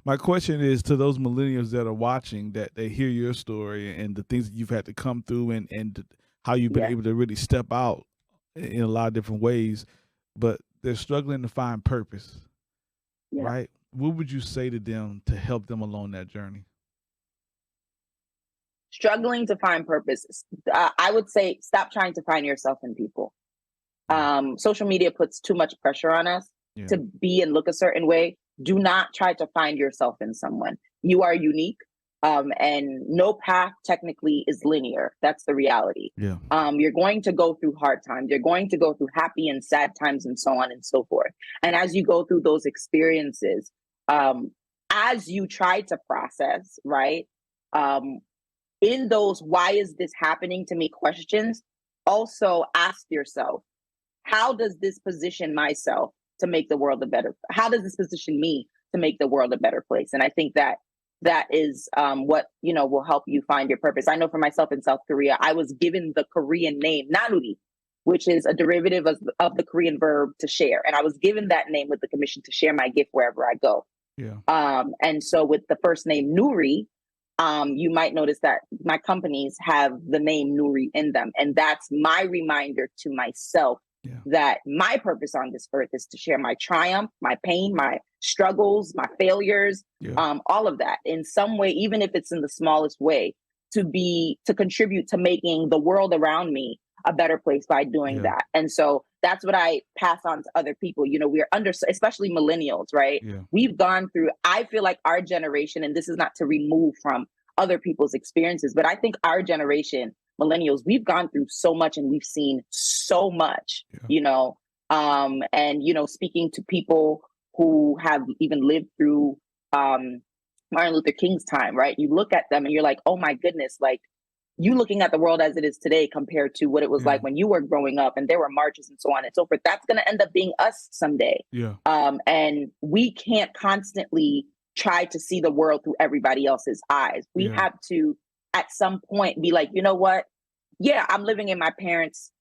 My question is to those millennials that are watching, that they hear your story and the things that you've had to come through, and how you've been Yeah, able to really step out in a lot of different ways, but they're struggling to find purpose, yeah. right? What would you say to them to help them along that journey? Struggling to find purpose. I would say stop trying to find yourself in people. Yeah, Social media puts too much pressure on us yeah, to be and look a certain way. Do not try to find yourself in someone. You are unique, and no path technically is linear. That's the reality. yeah, You're going to go through hard times. You're going to go through happy and sad times, and so on and so forth. And as you go through those experiences, um, as you try to process, right? Um, in those why is this happening to me questions, also ask yourself, how does this position myself to make the world a better, how does this position me to make the world a better place? And I think that that is what will help you find your purpose. I know for myself in South Korea, I was given the Korean name Nanuri, which is a derivative of the Korean verb to share, and I was given that name with the commission to share my gift wherever I go. yeah, And so with the first name Nuri, you might notice that my companies have the name Nuri in them. And that's my reminder to myself yeah, that my purpose on this earth is to share my triumph, my pain, my struggles, my failures, yeah, all of that in some way, even if it's in the smallest way, to contribute to making the world around me a better place by doing yeah, that. And so that's what I pass on to other people. We're under, especially millennials, right? yeah, We've gone through, I feel like our generation, and this is not to remove from other people's experiences, but I think our generation, millennials, we've gone through so much and we've seen so much, yeah, and, speaking to people who have even lived through Martin Luther King's time, right? You look at them and you're like, oh my goodness, like you looking at the world as it is today compared to what it was yeah, like when you were growing up and there were marches and so on and so forth. That's going to end up being us someday. yeah, And we can't constantly try to see the world through everybody else's eyes. We yeah, have to, at some point, be like, you know what? Yeah, I'm living in my parents'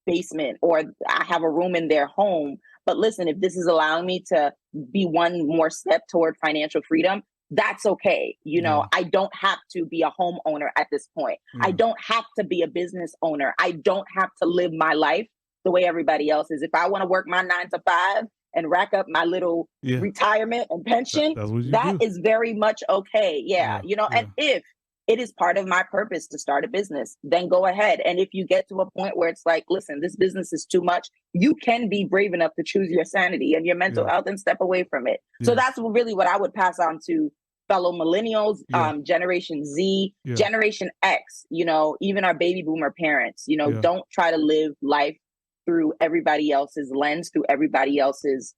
basement or I have a room in their home. But listen, if this is allowing me to be one more step toward financial freedom, that's okay. yeah, I don't have to be a homeowner at this point. I yeah, don't have to be a business owner. I don't have to live my life the way everybody else is. If I want to work my 9 to 5 and rack up my little yeah. retirement and pension, That's what you that do. is very much okay. Yeah. Yeah, And yeah, if it is part of my purpose to start a business, then go ahead. And if you get to a point where it's like, listen, this business is too much, you can be brave enough to choose your sanity and your mental yeah, health and step away from it. So yeah, that's really what I would pass on to fellow millennials, yeah, Generation Z, yeah, Generation X, even our baby boomer parents, yeah, don't try to live life through everybody else's lens, through everybody else's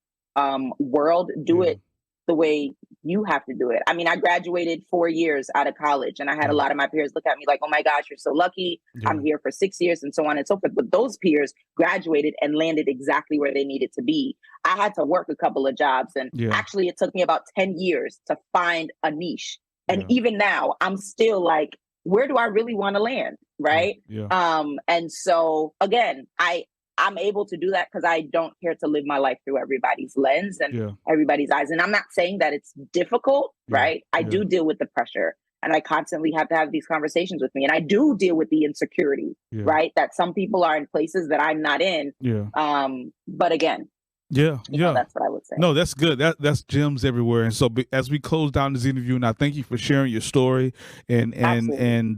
world. Do yeah, it the way you have to do it. I mean, I graduated 4 years out of college and I had a yeah, lot of my peers look at me like, oh my gosh, you're so lucky. yeah, I'm here for 6 years and so on and so forth. But those peers graduated and landed exactly where they needed to be. I had to work a couple of jobs and yeah, actually it took me about 10 years to find a niche. And yeah, even now I'm still like, where do I really want to land? yeah, Right. yeah, And so again, I'm able to do that because I don't care to live my life through everybody's lens and yeah, everybody's eyes. And I'm not saying that it's difficult, yeah, right? I yeah, do deal with the pressure and I constantly have to have these conversations with me. And I do deal with the insecurity, yeah, right? That some people are in places that I'm not in. yeah, But again, yeah, yeah. that's what I would say. No, that's good. That's gems everywhere. And so, as we close down this interview, and I thank you for sharing your story Absolutely. and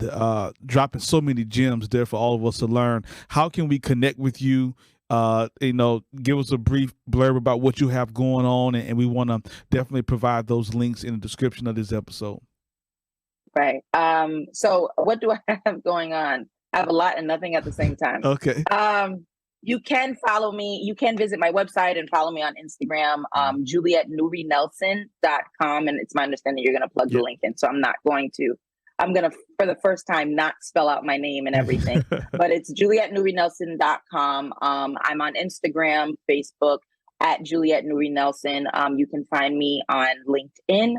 dropping so many gems there for all of us to learn. How can we connect with you? Give us a brief blurb about what you have going on, and we want to definitely provide those links in the description of this episode. Right. So what do I have going on? I have a lot and nothing at the same time. Okay. You can follow me. You can visit my website and follow me on Instagram, JulietteNuriNelson.com. And it's my understanding you're going to plug the Yeah. link in. So I'm going to, for the first time, not spell out my name and everything, but it's JulietteNuriNelson.com. I'm on Instagram, Facebook at Juliette Nuri Nelson. You can find me on LinkedIn,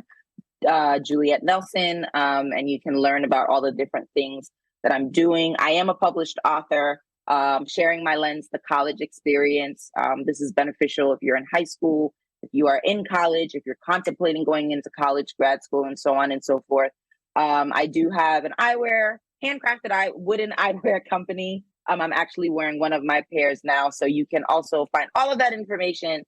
Juliette Nelson, and you can learn about all the different things that I'm doing. I am a published author, sharing my lens, the college experience. This is beneficial if you're in high school, if you are in college, if you're contemplating going into college, grad school, and so on and so forth. I do have an handcrafted wooden eyewear company. I'm actually wearing one of my pairs now. So you can also find all of that information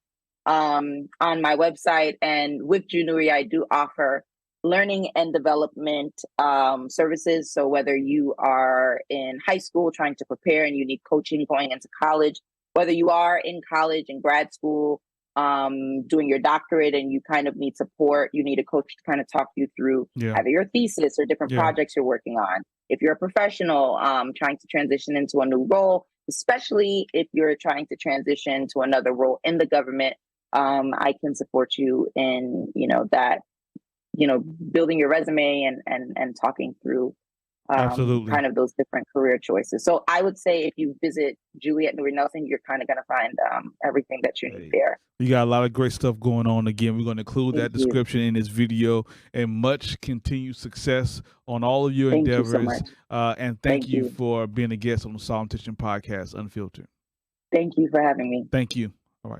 on my website. And with Junuri, I do offer learning and development services. So whether you are in high school trying to prepare and you need coaching going into college, whether you are in college and grad school doing your doctorate and you kind of need support, you need a coach to kind of talk you through either your thesis or different projects you're working on. If you're a professional trying to transition into a new role, especially if you're trying to transition to another role in the government, I can support you in, building your resume and talking through Absolutely. kind of those different career choices. So I would say if you visit Juliette Nelson, you're kind of going to find everything that you need there. You got a lot of great stuff going on. Again, we're going to include that description in this video, and much continued success on all of your endeavors. You so much. And thank you for being a guest on the Solemn Tention Podcast, Unfiltered. Thank you for having me. Thank you. All right.